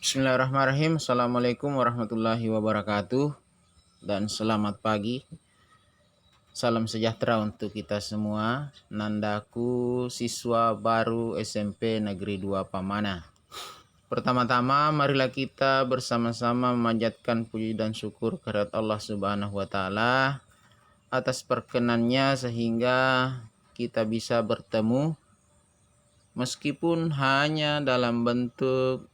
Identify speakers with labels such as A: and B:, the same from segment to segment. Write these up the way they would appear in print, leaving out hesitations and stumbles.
A: Bismillahirrahmanirrahim. Assalamualaikum warahmatullahi wabarakatuh. Dan selamat pagi. Salam sejahtera untuk kita semua. Nandaku, siswa baru SMP Negeri 2 Pamana. Pertama-tama marilah kita bersama-sama memanjatkan puji dan syukur kehadirat Allah Subhanahu wa taala atas perkenannya sehingga kita bisa bertemu meskipun hanya dalam bentuk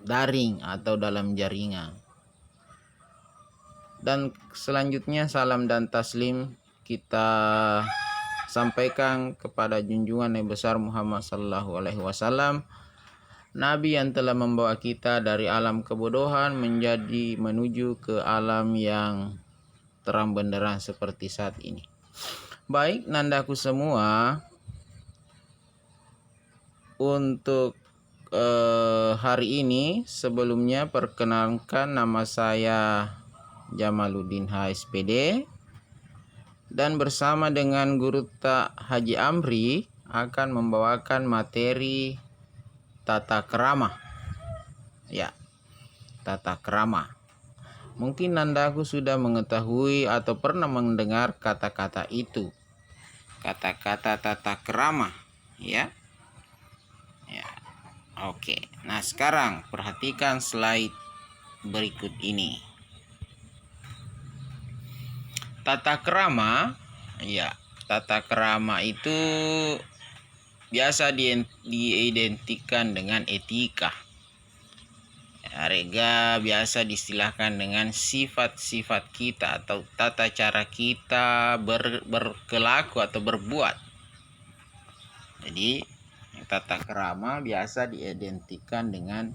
A: daring atau dalam jaringan. Dan selanjutnya salam dan taslim kita sampaikan kepada junjungan Nabi besar Muhammad sallallahu alaihi wasallam, Nabi yang telah membawa kita dari alam kebodohan menuju ke alam yang terang benderang seperti saat ini. Baik, nandaku semua, untuk hari ini sebelumnya perkenalkan, nama saya Jamaluddin HSPD dan bersama dengan Guru Tak Haji Amri akan membawakan materi tata krama. Ya, tata krama. Mungkin nandaku sudah mengetahui atau pernah mendengar kata-kata itu. Kata-kata tata krama, ya. Ya. Oke. Nah, sekarang perhatikan slide berikut ini. Tata krama, ya, tata krama itu biasa diidentikan dengan etika. Rega biasa distilahkan dengan sifat-sifat kita atau tata cara kita berkelaku atau berbuat. Jadi tata krama biasa diidentikan dengan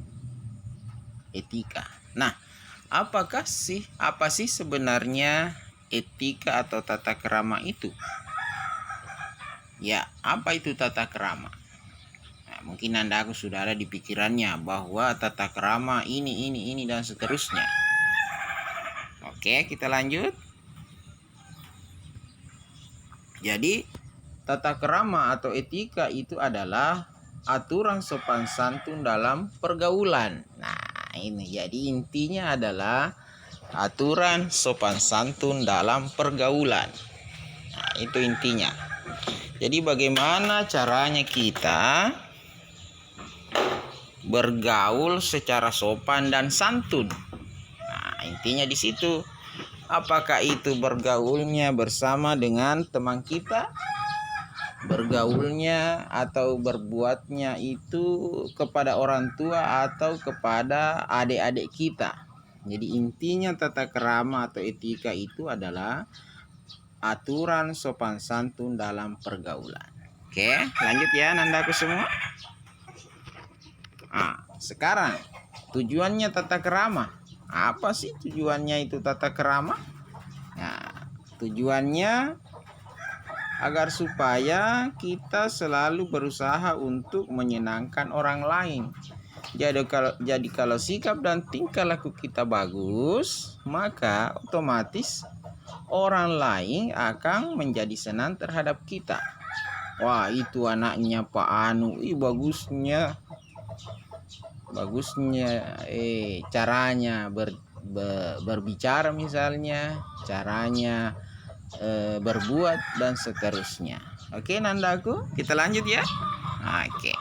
A: etika. Nah, apa sih sebenarnya etika atau tata krama itu? Ya, apa itu tata krama? Nah, mungkin aku sudah ada di pikirannya bahwa tata krama ini dan seterusnya. Oke, kita lanjut. Jadi, tata krama atau etika itu adalah aturan sopan santun dalam pergaulan. Nah, ini jadi intinya adalah aturan sopan santun dalam pergaulan. Nah, itu intinya. Jadi bagaimana caranya kita bergaul secara sopan dan santun. Nah, intinya di situ. Apakah itu bergaulnya bersama dengan teman kita? Bergaulnya atau berbuatnya itu kepada orang tua atau kepada adik-adik kita. Jadi intinya tata krama atau etika itu adalah aturan sopan santun dalam pergaulan. Oke, lanjut ya nandaku semua. Nah, sekarang tujuannya tata krama. Apa sih tujuannya itu tata krama? Nah, tujuannya agar supaya kita selalu berusaha untuk menyenangkan orang lain. Jadi kalau sikap dan tingkah laku kita bagus, maka otomatis orang lain akan menjadi senang terhadap kita. Wah, itu anaknya Pak Anu, bagusnya caranya berbicara misalnya, caranya berbuat dan seterusnya. Oke, nandaku, kita lanjut ya. Oke.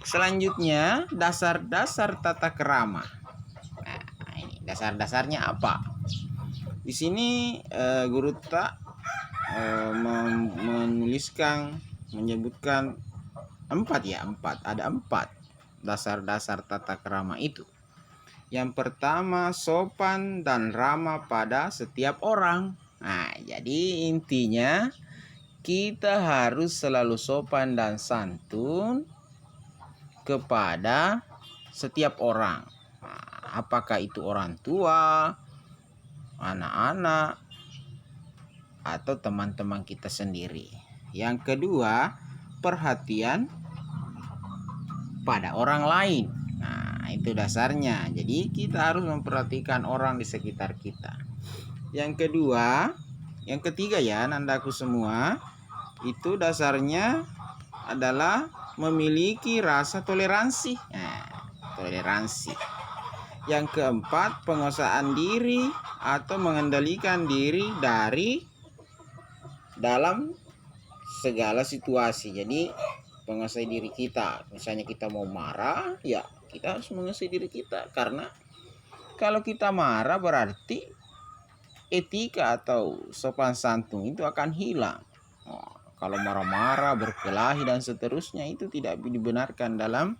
A: Selanjutnya, dasar-dasar tata krama. Nah, ini dasar-dasarnya apa? Di sini Guru Tak menyebutkan empat. Ada empat dasar-dasar tata krama itu. Yang pertama, sopan dan ramah pada setiap orang. Nah, jadi intinya kita harus selalu sopan dan santun kepada setiap orang. Nah, apakah itu orang tua, anak-anak, atau teman-teman kita sendiri. Yang kedua, perhatian pada orang lain. Nah, itu dasarnya. Jadi kita harus memperhatikan orang di sekitar kita. Yang ketiga ya nandaku semua, itu dasarnya adalah memiliki rasa toleransi. Nah, toleransi. Yang keempat, penguasaan diri atau mengendalikan diri dalam segala situasi. Jadi menguasai diri kita. Misalnya kita mau marah, ya kita harus menguasai diri kita. Karena kalau kita marah berarti etika atau sopan santun itu akan hilang. Kalau marah-marah, berkelahi dan seterusnya itu tidak dibenarkan dalam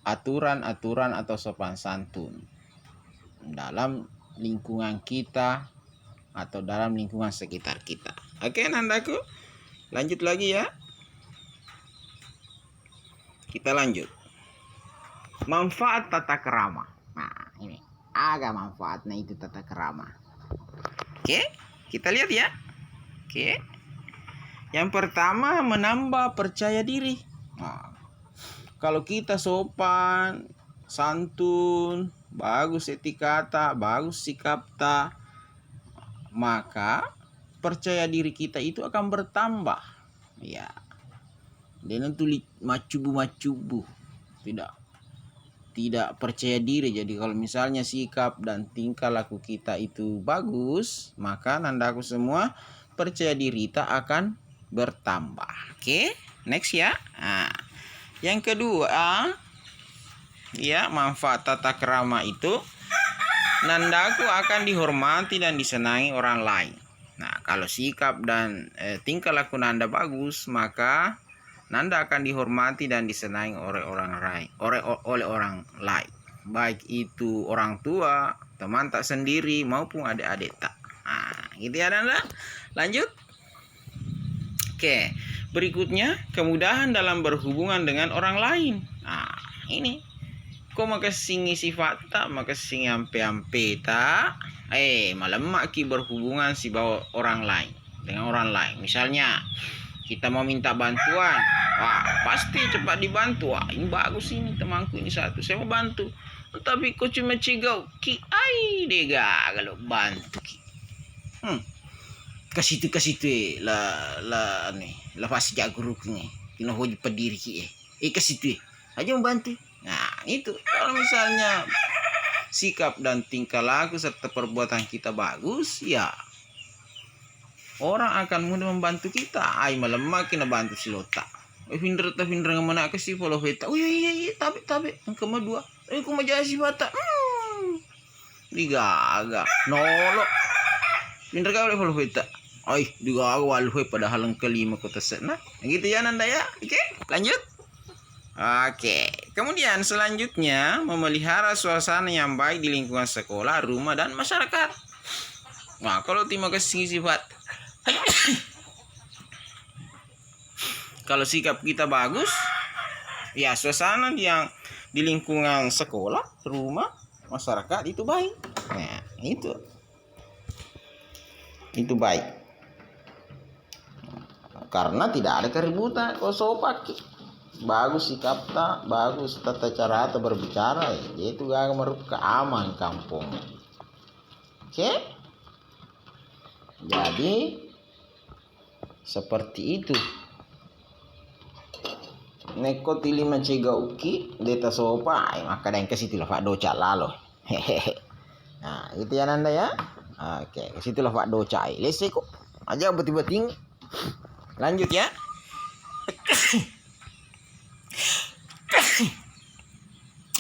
A: aturan-aturan atau sopan santun dalam lingkungan kita atau dalam lingkungan sekitar kita. Oke, Nandaku, lanjut lagi ya. Kita lanjut. Manfaat tata krama. Nah, ini ada manfaatnya itu tata krama. Oke, kita lihat ya. Oke. Yang pertama, menambah percaya diri. Nah, kalau kita sopan, santun, bagus etikata, bagus sikapta, maka percaya diri kita itu akan bertambah. Ya. Dan tulis macubu. Tidak percaya diri. Jadi kalau misalnya sikap dan tingkah laku kita itu bagus, maka Nandaku semua percaya diri kita akan bertambah. Oke, next ya. Nah, yang kedua, ya, manfaat tata krama itu Nandaku akan dihormati dan disenangi orang lain. Nah, kalau sikap dan tingkah laku Nanda bagus, maka Nanda akan dihormati dan disenangi oleh orang lain. Baik itu orang tua, teman tak sendiri maupun adik-adik tak. Nah, gitu ya Nanda. Lanjut. Oke, berikutnya kemudahan dalam berhubungan dengan orang lain. Nah, ini kok makasih sifat tak, makasih ampe tak. Malam maki berhubungan si bawa orang lain dengan orang lain. Misalnya kita mau minta bantuan, wah pasti cepat dibantu. Wah, ini bagus ini temanku ini satu, saya mau bantu. Tapi kok cuma cigau ki, dega kalau bantu ki. Kasih tu lah nih lepas jago nih kena hoji pediri ki kasih tu aja membantu. Nah itu kalau misalnya sikap dan tingkah laku serta perbuatan kita bagus, ya orang akan mudah membantu kita. Malam makin bantu si lota Finder ngamana ke si follow heta. Iya tapi yang kedua aku mau jadi sifat digaga nolo Finder kau boleh follow heta. Digaga walu padahal yang kelima kota sana. Gitu ya Nanda ya. Oke, lanjut. Oke, kemudian selanjutnya memelihara suasana yang baik di lingkungan sekolah, rumah, dan masyarakat. Nah, kalau terima kasih sifat kalau sikap kita bagus, ya suasana yang di lingkungan sekolah, rumah, masyarakat itu baik. Nah, itu baik. Karena tidak ada keributan. Kalau sopan bagus sikap tak, bagus tata cara atau berbicara, itu gak merupakan aman kampung. Oke, jadi seperti itu. Neko tili mencegah uki deta sopa, maka dan kasih tulah Pak Doca lalo. Nah, itu ya Nanda ya. Oke, kasih tulah Pak Doca. Leseko aja betul-betul. Lanjut ya.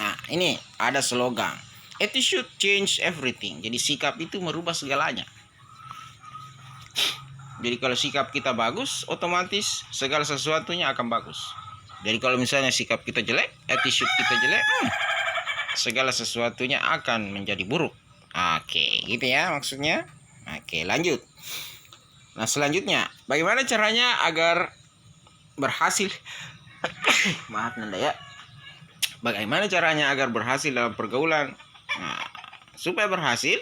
A: Nah, ini ada slogan. Attitude change everything. Jadi sikap itu merubah segalanya. Jadi kalau sikap kita bagus, otomatis segala sesuatunya akan bagus. Jadi kalau misalnya sikap kita jelek, attitude kita jelek, segala sesuatunya akan menjadi buruk. Oke, gitu ya maksudnya. Oke, lanjut. Nah, selanjutnya, bagaimana caranya agar berhasil? Maaf Nanda ya. Bagaimana caranya agar berhasil dalam pergaulan? Nah, supaya berhasil,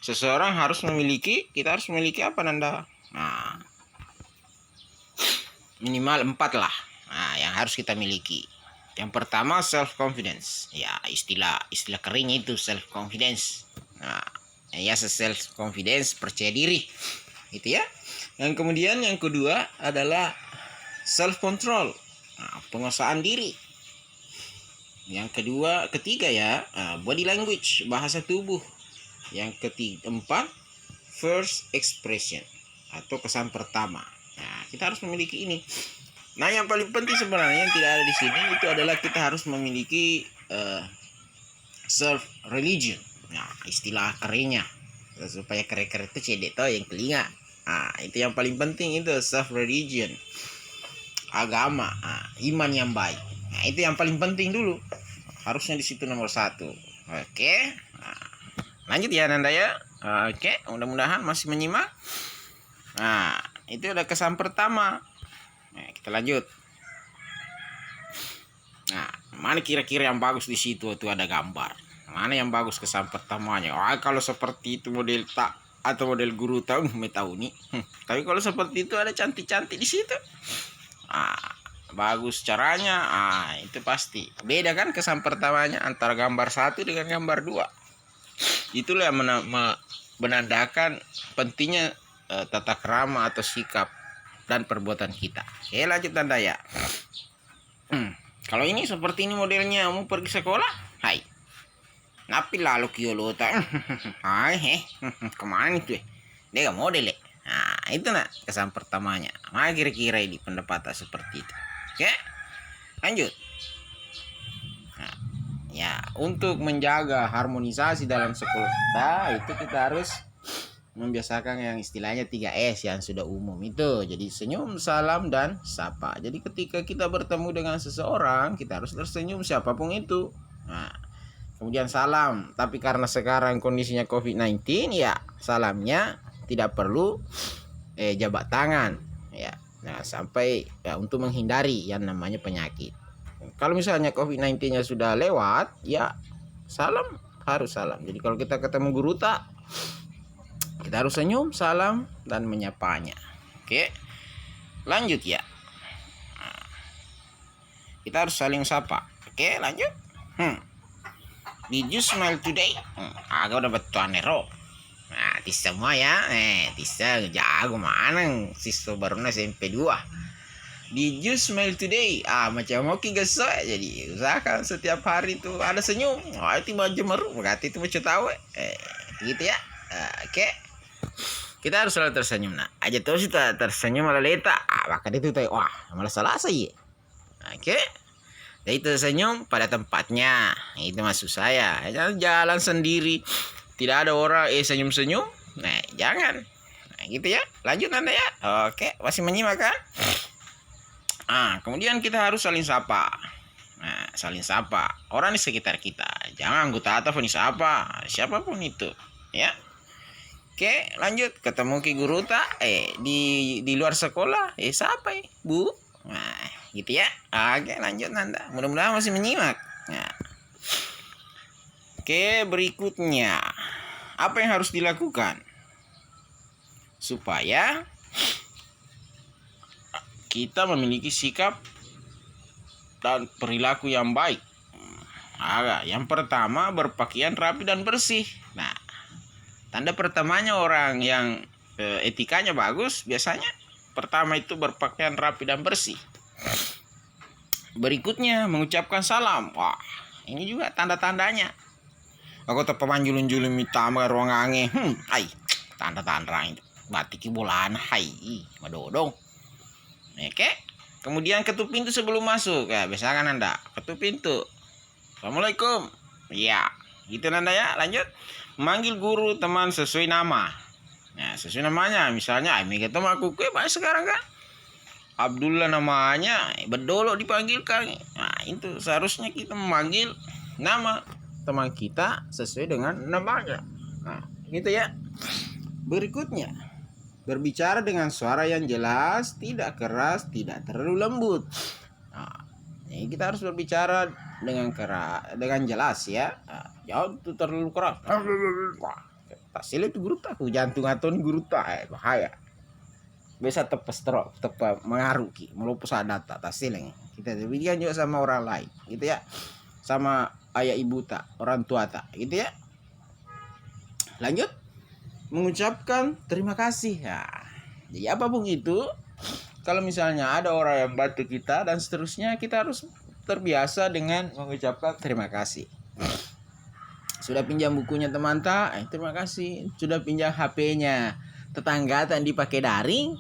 A: seseorang kita harus memiliki apa Nanda? Nah, minimal 4 lah. Nah, yang harus kita miliki. Yang pertama self confidence. Ya, istilah kering itu self confidence. Nah, ya self confidence, percaya diri. Itu ya. Yang kemudian yang kedua adalah self control. penguasaan diri. Yang ketiga ya, body language, bahasa tubuh. Yang keempat, first expression atau kesan pertama. Nah, kita harus memiliki ini. Nah, yang paling penting sebenarnya yang tidak ada di sini itu adalah kita harus memiliki self religion. Nah, istilah kerennya supaya keren-keren itu cedek toh yang telinga. Nah, itu yang paling penting itu self religion, agama, iman yang baik. Nah, itu yang paling penting dulu. Harusnya di situ nomor 1. Oke. Nah, lanjut ya Nanda ya. Oke, mudah-mudahan masih menyimak. Nah, itu udah kesan pertama. Nah, kita lanjut. Nah, mana kira-kira yang bagus di situ tuh ada gambar. Mana yang bagus kesan pertamanya? Kalau seperti itu model tak atau model guru tahu tahu nih. Tapi kalau seperti itu ada cantik-cantik di situ. Bagus caranya. Itu pasti. Beda kan kesan pertamanya antara gambar 1 dengan gambar 2. Itulah yang menandakan pentingnya tata krama atau sikap dan perbuatan kita. Oke, lanjut Tanda ya. Kalau ini seperti ini modelnya, mau pergi sekolah, hai. Napi lalu kiolo tak, hai kemana itu? Dia gak model ya. Nah, itu nak kesan pertamanya. Nah, kira-kira ini pendapat seperti itu. Oke, lanjut. Nah, ya, untuk menjaga harmonisasi dalam sekolah kita, itu kita harus membiasakan yang istilahnya 3S yang sudah umum itu. Jadi senyum, salam, dan sapa. Jadi ketika kita bertemu dengan seseorang, kita harus tersenyum siapapun itu. Nah, kemudian salam. Tapi karena sekarang kondisinya COVID-19, ya salamnya tidak perlu jabat tangan. Ya, nah sampai ya untuk menghindari yang namanya penyakit. Kalau misalnya COVID-19-nya sudah lewat, ya salam harus salam. Jadi kalau kita ketemu guru tak, kita harus senyum, salam, dan menyapanya. Oke, lanjut ya. Nah, kita harus saling sapa. Oke, lanjut. Did you smile today? Agak udah betul nero. Nah, tisa semua ya. Tisa jago mana? Siswa barunya SMP 2. Did you smile today? Macam Oki geso. Jadi usahakan setiap hari itu ada senyum. Itu baju meru. Berarti itu macam tahu. Gitu ya. Oke. Kita harus selalu tersenyum. Nah, aja terus kita tersenyum malah letak. Maka itu tuh wah, malah salah sih. Oke. Jadi tersenyum pada tempatnya. Itu maksud saya. Jangan jalan sendiri. Tidak ada orang senyum-senyum. Nah, jangan. Nah, gitu ya. Lanjut Anda ya. Oke, masih menyimak kan? Kemudian kita harus saling sapa. Nah, saling sapa orang di sekitar kita. Jangan anggota atau sapa siapapun itu, ya. Oke, lanjut. Ketemu ki guru tak di luar sekolah, siapa Bu? Nah, gitu ya. Oke, lanjut Nanda. Mudah-mudahan masih menyimak. Nah. Oke, berikutnya. Apa yang harus dilakukan supaya kita memiliki sikap dan perilaku yang baik? Yang pertama, berpakaian rapi dan bersih. Nah, tanda pertamanya orang yang etikanya bagus biasanya pertama itu berpakaian rapi dan bersih. Berikutnya mengucapkan salam. Wah, ini juga tanda-tandanya. Aku terpemanjulun-julun mitama ruang angin. Tanda-tanda itu. Batiki bolaan hai, madodong. Oke. Kemudian ketuk pintu sebelum masuk. Ya, biasa kan Anda ketuk pintu. Assalamualaikum. Ya, gitu Nanda ya. Lanjut. Manggil guru teman sesuai nama. Nah, sesuai namanya. Misalnya, ketemu aku banyak sekarang kan. Abdullah namanya, Bedolo dipanggilkan. Nah, itu seharusnya kita memanggil nama teman kita sesuai dengan namanya. Nah, gitu ya. Berikutnya, berbicara dengan suara yang jelas, tidak keras, tidak terlalu lembut. Nah, ini kita harus berbicara dengan keras, dengan jelas ya. Jangan itu terlalu keras. Wah, tak silet guru tak, jantung atau guru tak, bahaya. Bisa tepes mengaruh melupus data tak sileng. Kita demikian juga sama orang lain, gitu ya. Sama ayah ibu tak, orang tua tak, gitu ya. Lanjut, mengucapkan terima kasih. Jadi apapun itu kalau misalnya ada orang yang bantu kita dan seterusnya, kita harus terbiasa dengan mengucapkan terima kasih. Sudah pinjam bukunya teman tak? Terima kasih. Sudah pinjam HP-nya tetangga tak dipakai daring?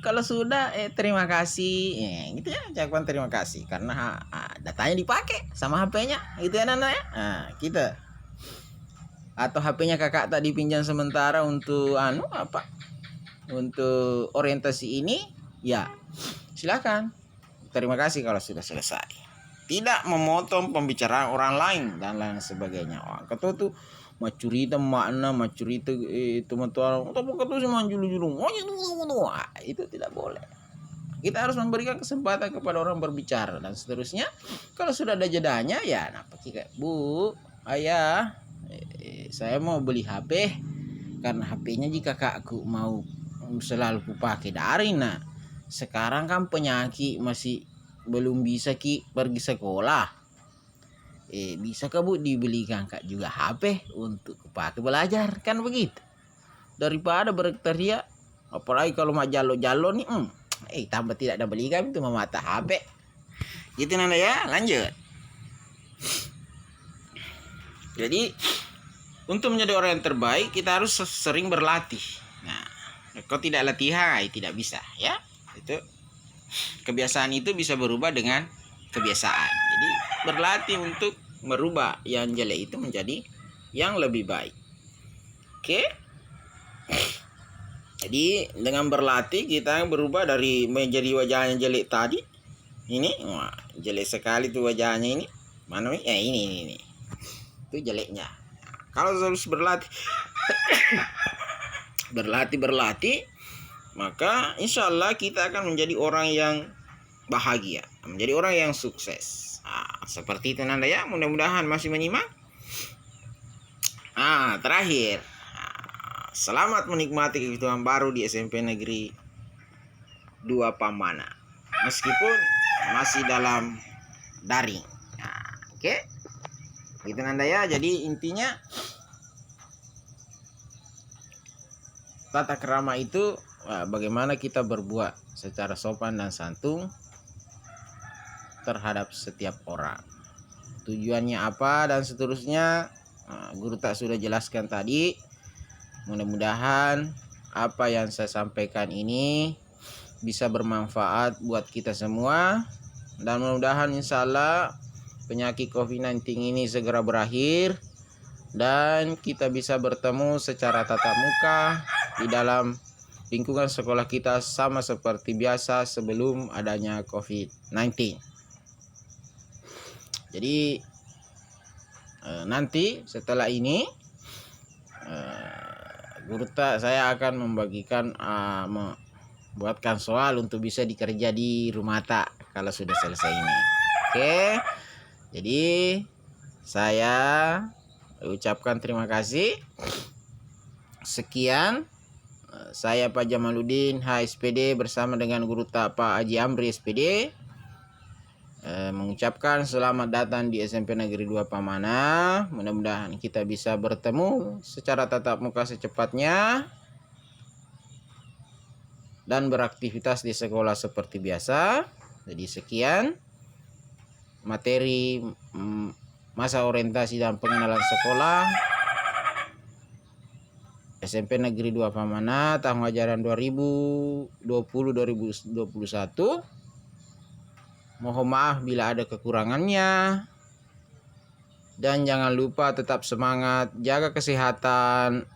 A: Kalau sudah, terima kasih. Gitu ya, ucapkan terima kasih karena datanya dipakai sama HP-nya. Gitu ya Nana ya. Nah, kita. Atau HP-nya kakak tak dipinjam sementara untuk untuk orientasi ini, ya silakan. Terima kasih kalau sudah selesai. Tidak memotong pembicaraan orang lain dan lain sebagainya. Kata tuh macurita makna macurita itu mentuan tapi kata sih manjulu-julu. Itu tidak boleh. Kita harus memberikan kesempatan kepada orang berbicara dan seterusnya. Kalau sudah ada jedanya, ya kayak Bu, ayah, saya mau beli HP karena HP-nya jika kakakku mau selalu pakai daring. Nah, sekarang kan penyakit masih belum bisa pergi sekolah. Bisa ke Bu dibelikan kak juga HP untuk pakai belajar, kan begitu. Daripada berteriak, apalagi kalau mau jalo-jalo nih, tambah tidak ada belikan itu memata HP. Gitu Nanda ya, lanjut. Jadi untuk menjadi orang yang terbaik kita harus sering berlatih. Nah, kalau tidak latihan tidak bisa ya. Itu kebiasaan itu bisa berubah dengan kebiasaan. Jadi berlatih untuk merubah yang jelek itu menjadi yang lebih baik. Oke. Jadi dengan berlatih kita berubah dari menjadi wajahnya jelek tadi. Ini jelek sekali tuh wajahnya ini. Mana ini. Itu jeleknya. Kalau harus berlatih berlatih, maka insya Allah kita akan menjadi orang yang bahagia, menjadi orang yang sukses. Seperti itu Nanda ya, mudah-mudahan masih menyimak. Terakhir, selamat menikmati kehidupan baru di SMP Negeri 2 Pamana, meskipun masih dalam daring. Oke. Gitu Nanda ya. Jadi intinya tata krama itu bagaimana kita berbuat secara sopan dan santun terhadap setiap orang. Tujuannya apa dan seterusnya, guru tak sudah jelaskan tadi. Mudah-mudahan apa yang saya sampaikan ini bisa bermanfaat buat kita semua. Dan mudah-mudahan insya Allah penyakit COVID-19 ini segera berakhir dan kita bisa bertemu secara tatap muka di dalam lingkungan sekolah kita sama seperti biasa sebelum adanya COVID-19. Jadi nanti setelah ini guru saya akan membagikan membuatkan soal untuk bisa dikerja di rumah tak kalau sudah selesai ini. Oke. Jadi saya ucapkan terima kasih. Sekian, saya Pak Jamaluddin HSPD bersama dengan guru tak Pak Haji Amri SPD mengucapkan selamat datang di SMP Negeri 2 Pamana. Mudah-mudahan kita bisa bertemu secara tatap muka secepatnya dan beraktivitas di sekolah seperti biasa. Jadi sekian materi masa orientasi dan pengenalan sekolah SMP Negeri 2 Pamana tahun ajaran 2020-2021. Mohon maaf bila ada kekurangannya. Dan jangan lupa tetap semangat, jaga kesehatan,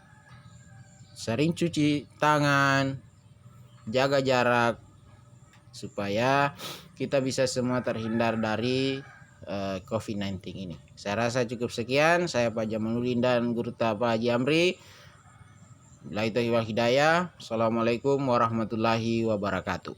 A: sering cuci tangan, jaga jarak supaya kita bisa semua terhindar dari COVID-19 ini. Saya rasa cukup sekian. Saya Pak Jamaluddin dan guru Pak Haji Amri. Billahi taufiq wal hidayah. Assalamualaikum warahmatullahi wabarakatuh.